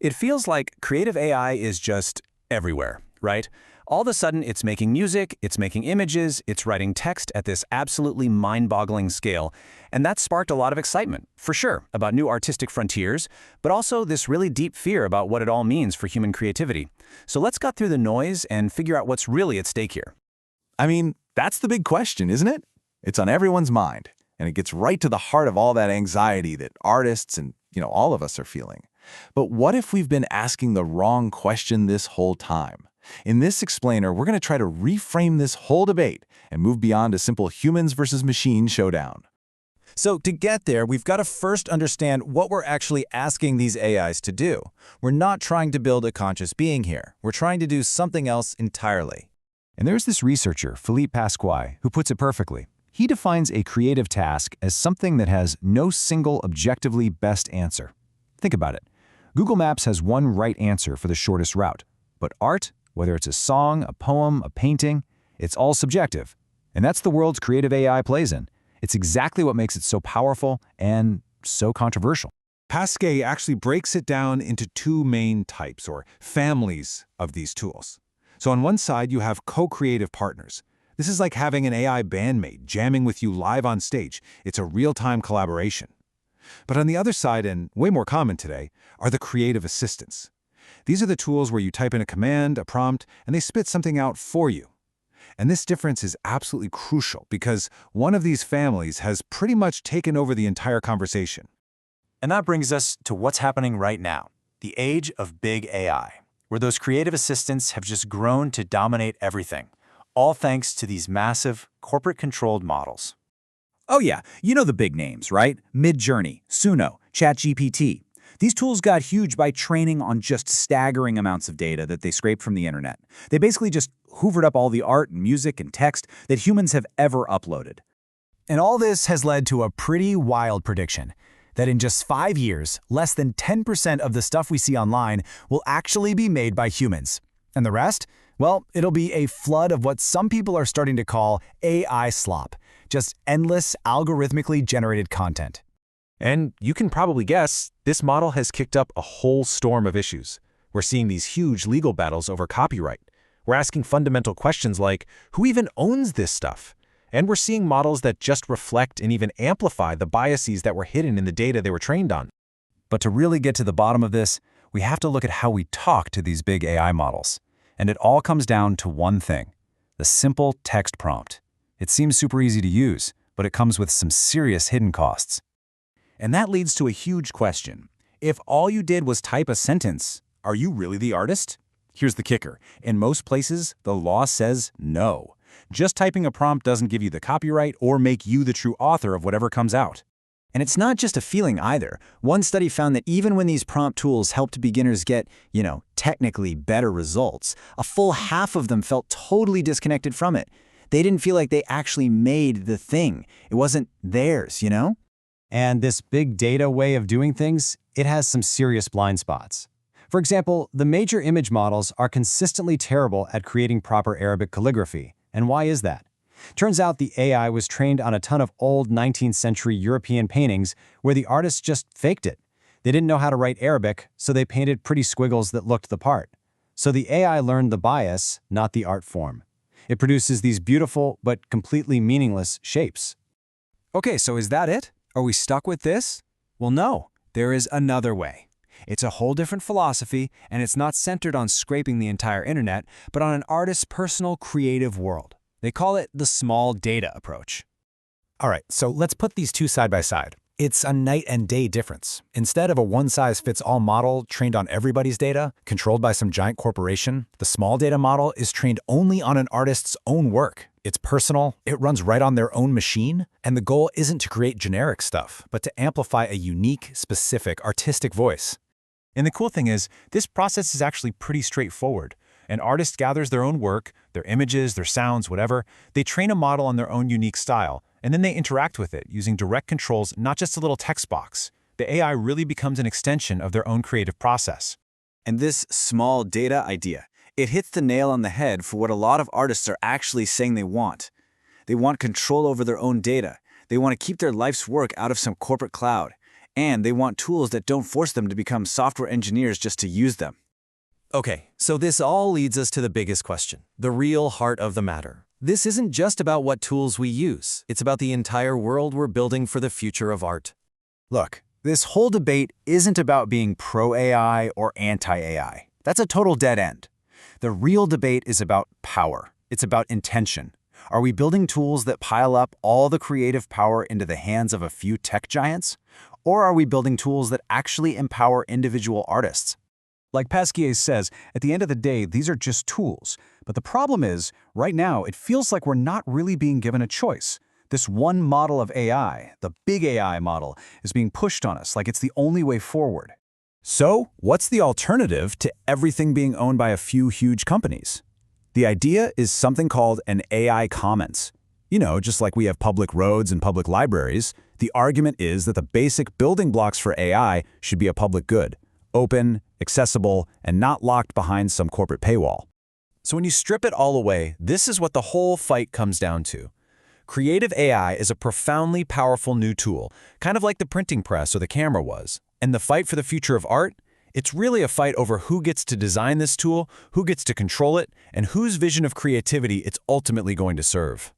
It feels like creative AI is just everywhere, right? All of a sudden, it's making music, it's making images, it's writing text at this absolutely mind-boggling scale. And that sparked a lot of excitement, for sure, about new artistic frontiers, but also this really deep fear about what it all means for human creativity. So let's cut through the noise and figure out what's really at stake here. I mean, that's the big question, isn't it? It's on everyone's mind, and it gets right to the heart of all that anxiety that artists and, all of us are feeling. But what if we've been asking the wrong question this whole time? In this explainer, we're going to try to reframe this whole debate and move beyond a simple humans versus machine showdown. So to get there, we've got to first understand what we're actually asking these AIs to do. We're not trying to build a conscious being here. We're trying to do something else entirely. And there's this researcher, Philippe Pasquale, who puts it perfectly. He defines a creative task as something that has no single objectively best answer. Think about it. Google Maps has one right answer for the shortest route. But art, whether it's a song, a poem, a painting, it's all subjective. And that's the world's creative AI plays in. It's exactly what makes it so powerful and so controversial. Pasquale actually breaks it down into two main types, or families, of these tools. So on one side, you have co-creative partners. This is like having an AI bandmate jamming with you live on stage. It's a real-time collaboration. But on the other side, and way more common today, are the creative assistants. These are the tools where you type in a command, a prompt, and they spit something out for you. And this difference is absolutely crucial because one of these families has pretty much taken over the entire conversation. And that brings us to what's happening right now, the age of big AI, where those creative assistants have just grown to dominate everything, all thanks to these massive, corporate-controlled models. Oh yeah, you know the big names, right? Midjourney, Suno, ChatGPT. These tools got huge by training on just staggering amounts of data that they scraped from the internet. They basically just hoovered up all the art and music and text that humans have ever uploaded. And all this has led to a pretty wild prediction, that in just 5 years, less than 10% of the stuff we see online will actually be made by humans. And the rest? Well, it'll be a flood of what some people are starting to call AI slop, just endless algorithmically generated content. And you can probably guess, this model has kicked up a whole storm of issues. We're seeing these huge legal battles over copyright. We're asking fundamental questions like, who even owns this stuff? And we're seeing models that just reflect and even amplify the biases that were hidden in the data they were trained on. But to really get to the bottom of this, we have to look at how we talk to these big AI models. And it all comes down to one thing, the simple text prompt. It seems super easy to use, but it comes with some serious hidden costs. And that leads to a huge question. If all you did was type a sentence, are you really the artist? Here's the kicker. In most places, the law says no. Just typing a prompt doesn't give you the copyright or make you the true author of whatever comes out. And it's not just a feeling either. One study found that even when these prompt tools helped beginners get, technically better results, a full half of them felt totally disconnected from it. They didn't feel like they actually made the thing. It wasn't theirs, And this big data way of doing things, it has some serious blind spots. For example, the major image models are consistently terrible at creating proper Arabic calligraphy. And why is that? Turns out the AI was trained on a ton of old 19th century European paintings where the artists just faked it. They didn't know how to write Arabic, so they painted pretty squiggles that looked the part. So the AI learned the bias, not the art form. It produces these beautiful but completely meaningless shapes. Okay, so is that it? Are we stuck with this? Well, no. There is another way. It's a whole different philosophy, and it's not centered on scraping the entire internet, but on an artist's personal creative world. They call it the small data approach. All right, so let's put these two side by side. It's a night and day difference. Instead of a one-size-fits-all model trained on everybody's data, controlled by some giant corporation, the small data model is trained only on an artist's own work. It's personal, it runs right on their own machine, and the goal isn't to create generic stuff, but to amplify a unique, specific, artistic voice. And the cool thing is, this process is actually pretty straightforward. An artist gathers their own work, their images, their sounds, whatever. They train a model on their own unique style, and then they interact with it using direct controls, not just a little text box. The AI really becomes an extension of their own creative process. And this small data idea, it hits the nail on the head for what a lot of artists are actually saying they want. They want control over their own data. They want to keep their life's work out of some corporate cloud. And they want tools that don't force them to become software engineers just to use them. Okay, so this all leads us to the biggest question, the real heart of the matter. This isn't just about what tools we use. It's about the entire world we're building for the future of art. Look, this whole debate isn't about being pro-AI or anti-AI. That's a total dead end. The real debate is about power. It's about intention. Are we building tools that pile up all the creative power into the hands of a few tech giants? Or are we building tools that actually empower individual artists? Like Pasquier says, at the end of the day, these are just tools. But the problem is, right now, it feels like we're not really being given a choice. This one model of AI, the big AI model, is being pushed on us like it's the only way forward. So, what's the alternative to everything being owned by a few huge companies? The idea is something called an AI commons. You know, just like we have public roads and public libraries, the argument is that the basic building blocks for AI should be a public good, open, accessible, and not locked behind some corporate paywall. So when you strip it all away, this is what the whole fight comes down to. Creative AI is a profoundly powerful new tool, kind of like the printing press or the camera was. And the fight for the future of art? It's really a fight over who gets to design this tool, who gets to control it, and whose vision of creativity it's ultimately going to serve.